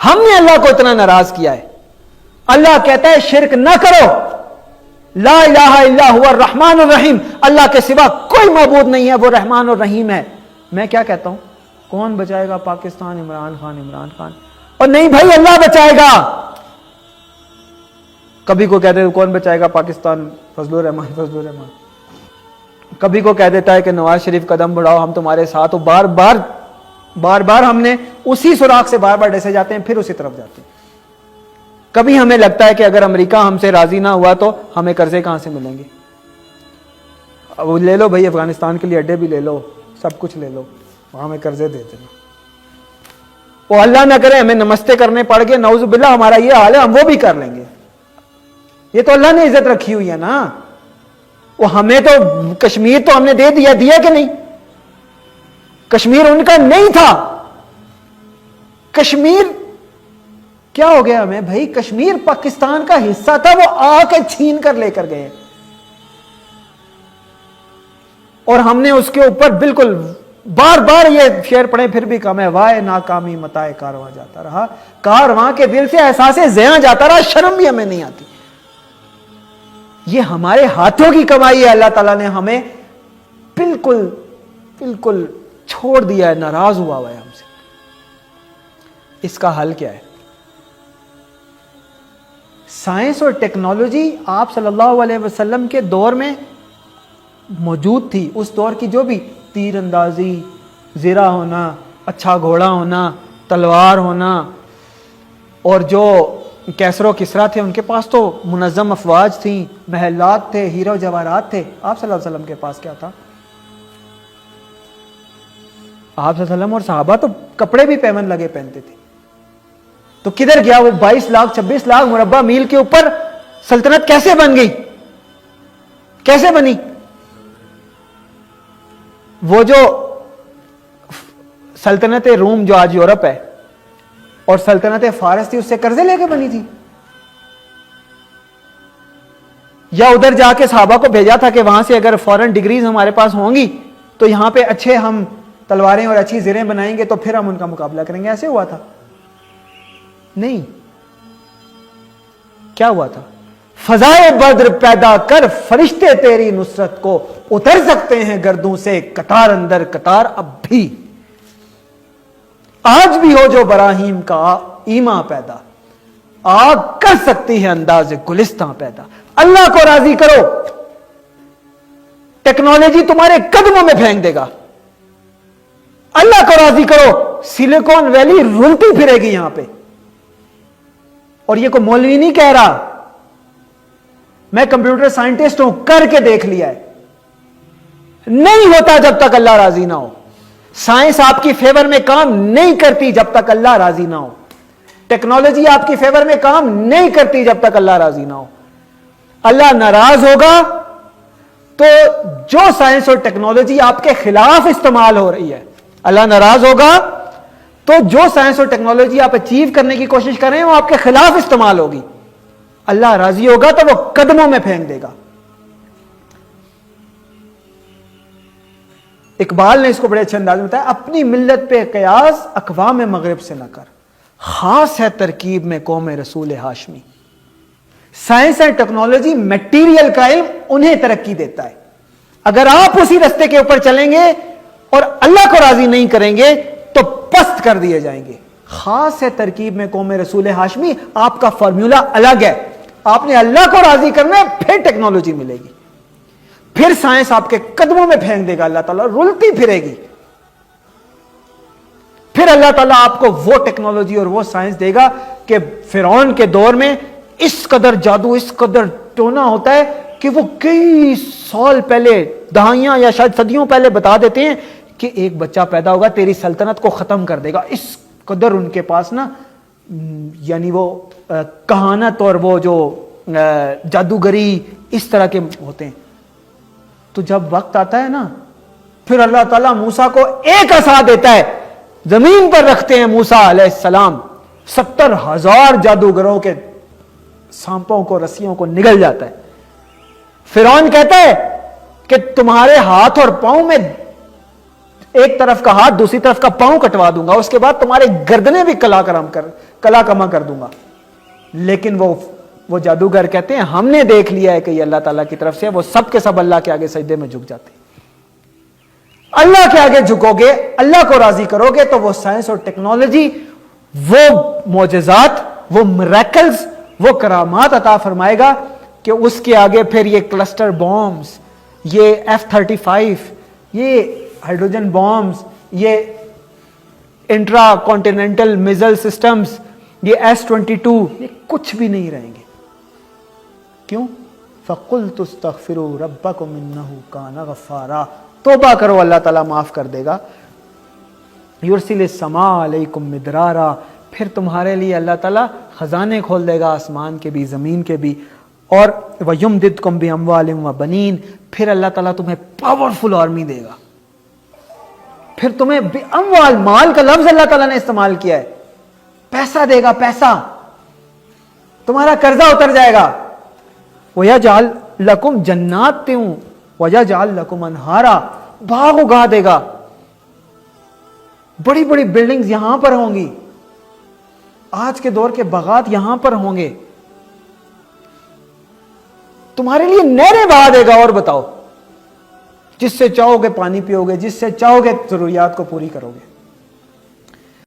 ہم نے اللہ کو اتنا ناراض کیا ہے. اللہ کہتا ہے شرک نہ کرو, لا الہ الا هو الرحمن الرحیم, اللہ کے سوا کوئی معبود نہیں ہے, وہ رحمان اور رحیم ہے. میں کیا کہتا ہوں, کون بچائے گا پاکستان؟ عمران خان. اور نہیں بھائی, اللہ بچائے گا. کبھی کو کہتے ہیں کون بچائے گا پاکستان؟ فضل الرحمان. کبھی کو کہہ دیتا ہے کہ نواز شریف قدم بڑھاؤ ہم تمہارے ساتھ, اور بار بار ہم نے اسی سوراخ سے بار ڈسے جاتے ہیں, پھر اسی طرف جاتے ہیں. کبھی ہمیں لگتا ہے کہ اگر امریکہ ہم سے راضی نہ ہوا تو ہمیں قرضے کہاں سے ملیں گے. وہ لے لو بھائی, افغانستان کے لیے اڈے بھی لے لو, سب کچھ لے لو, وہاں ہمیں قرضے دے دینا. وہ اللہ نہ کرے ہمیں نمستے کرنے پڑ گئے, نعوذ باللہ ہمارا یہ حال ہے, ہم وہ بھی کر لیں گے. یہ تو اللہ نے عزت رکھی ہوئی ہے نا. وہ ہمیں تو کشمیر تو ہم نے دے دیا کہ نہیں؟ کشمیر ان کا نہیں تھا. کشمیر کیا ہو گیا ہمیں بھائی؟ کشمیر پاکستان کا حصہ تھا, وہ آ کے چھین کر لے کر گئے, اور ہم نے اس کے اوپر بالکل بار یہ شعر پڑھے پھر بھی کم ہے, وائے ناکامی متائے کارواں جاتا رہا, کارواں کے دل سے احساس زیاں جاتا رہا, شرم بھی ہمیں نہیں آتی. یہ ہمارے ہاتھوں کی کمائی ہے. اللہ تعالیٰ نے ہمیں بالکل چھوڑ دیا ہے, ناراض ہوا ہے ہم سے. اس کا حل کیا ہے؟ سائنس اور ٹیکنالوجی آپ صلی اللہ علیہ وسلم کے دور میں موجود تھی. اس دور کی جو بھی تیر اندازی, زرہ ہونا, اچھا گھوڑا ہونا, تلوار ہونا, اور جو کیسر و کسرا تھے ان کے پاس تو منظم افواج تھیں, محلات تھے, ہیرے و جواہرات تھے. آپ صلی اللہ علیہ وسلم کے پاس کیا تھا؟ آپ صلی اللہ علیہ وسلم اور صحابہ تو کپڑے بھی پیمن لگے پہنتے تھے. تو کدھر گیا وہ 22 لاکھ 26 لاکھ مربع میل کے اوپر سلطنت کیسے بن گئی؟ کیسے بنی؟ وہ جو سلطنت روم جو آج یورپ ہے اور سلطنت فارس تھی, اس سے قرضے لے کے بنی تھی؟ یا ادھر جا کے صحابہ کو بھیجا تھا کہ وہاں سے اگر فورن ڈگریز ہمارے پاس ہوں گی تو یہاں پہ اچھے ہم تلواریں اور اچھی زریں بنائیں گے تو پھر ہم ان کا مقابلہ کریں گے؟ ایسے ہوا تھا؟ نہیں. کیا ہوا تھا؟ فضائے بدر پیدا کر فرشتے تیری نصرت کو, اتر سکتے ہیں گردوں سے قطار اندر قطار اب بھی, آج بھی ہو جو براہیم کا ایماں پیدا, آگ کر سکتی ہے انداز گلستاں پیدا. اللہ کو راضی کرو, ٹیکنالوجی تمہارے قدموں میں پھینک دے گا. اللہ کو راضی کرو, سلیکون ویلی رلتی پھرے گی یہاں پہ. اور یہ کوئی مولوی نہیں کہہ رہا, میں کمپیوٹر سائنٹسٹ ہوں, کر کے دیکھ لیا ہے. نہیں ہوتا جب تک اللہ راضی نہ ہو. سائنس آپ کی فیور میں کام نہیں کرتی جب تک اللہ راضی نہ ہو. ٹیکنالوجی آپ کی فیور میں کام نہیں کرتی جب تک اللہ راضی نہ ہو. اللہ ناراض ہوگا تو جو سائنس اور ٹیکنالوجی آپ کے خلاف استعمال ہو رہی ہے, اللہ ناراض ہوگا تو جو سائنس اور ٹیکنالوجی آپ اچیو کرنے کی کوشش کر رہے ہیں وہ آپ کے خلاف استعمال ہوگی. اللہ راضی ہوگا تو وہ قدموں میں پھینک دے گا. اقبال نے اس کو بڑے اچھے انداز میں بتایا, اپنی ملت پہ قیاس اقوام مغرب سے نہ کر, خاص ہے ترکیب میں قوم رسول Hashmi. Science and technology material کا علم انہیں ترقی دیتا ہے. اگر آپ اسی رستے کے اوپر چلیں گے اور اللہ کو راضی نہیں کریں گے تو پست کر دیے جائیں گے. خاص ہے ترکیب میں قوم رسول ہاشمی, آپ کا فارمولا الگ ہے. آپ نے اللہ کو راضی کرنا ہے, پھر ٹیکنالوجی ملے گی, پھر سائنس آپ کے قدموں میں پھینک دے گا, اللہ تعالیٰ رلتی پھرے گی. پھر اللہ تعالیٰ آپ کو وہ ٹیکنالوجی اور وہ سائنس دے گا کہ فرعون کے دور میں اس قدر جادو, اس قدر ٹونا ہوتا ہے کہ وہ کئی سال پہلے, دہائیاں یا شاید صدیوں پہلے بتا دیتے ہیں کہ ایک بچہ پیدا ہوگا تیری سلطنت کو ختم کر دے گا. اس قدر ان کے پاس نا, یعنی وہ کہانت اور وہ جو جادوگری اس طرح کے ہوتے ہیں. تو جب وقت آتا ہے نا, پھر اللہ تعالیٰ موسیٰ کو ایک عصا دیتا ہے, زمین پر رکھتے ہیں موسیٰ علیہ السلام, 70,000 جادوگروں کے سانپوں کو, رسیوں کو نگل جاتا ہے. فرعون کہتا ہے کہ تمہارے ہاتھ اور پاؤں میں ایک طرف کا ہاتھ دوسری طرف کا پاؤں کٹوا دوں گا, اس کے بعد تمہارے گردنیں بھی کلا کما کر دوں گا. لیکن وہ جادوگر کہتے ہیں ہم نے دیکھ لیا ہے کہ یہ اللہ تعالیٰ کی طرف سے, وہ سب کے سب اللہ کے آگے سجدے میں جھک جاتے ہیں. اللہ کے آگے جھکو گے, اللہ کو راضی کرو گے, تو وہ سائنس اور ٹیکنالوجی, وہ معجزات, وہ میریکلز, وہ کرامات عطا فرمائے گا کہ اس کے آگے پھر یہ کلسٹر بامز, یہ F-35, یہ ہائیڈروجن بامز, یہ انٹرا کانٹیننٹل میزائل سسٹمز, یہ S-22, یہ کچھ بھی نہیں رہیں گے. کیوں؟ فَقُلْتُ اسْتَغْفِرُوا رَبَّكُمْ إِنَّهُ كَانَ غَفَّارًا. توبہ کرو, اللہ تعالیٰ معاف کر دے گا. یرسل السماء علیکم مدرارا, پھر تمہارے لیے اللہ تعالیٰ خزانے کھول دے گا, آسمان کے بھی زمین کے بھی. اور وَيُمْدِدْكُمْ بِأَمْوَالٍ وَبَنِينَ, پھر اللہ تعالیٰ تمہیں پاورفل آرمی دے گا. پھر تمہیں اموال, مال کا لفظ اللہ تعالیٰ نے استعمال کیا ہے, پیسہ دے گا, پیسہ, تمہارا قرضہ اتر جائے گا. وَيَجْعَلْ لَكُمْ جَنَّاتٍ وَيَجْعَلْ لَكُمْ أَنْهَارًا, باغ اگا دے گا, بڑی بڑی بلڈنگز یہاں پر ہوں گی, آج کے دور کے باغات یہاں پر ہوں گے, تمہارے لیے نہریں بہا دے گا. اور بتاؤ, جس سے چاہو گے پانی پیو گے, جس سے چاہو گے ضروریات کو پوری کرو گے.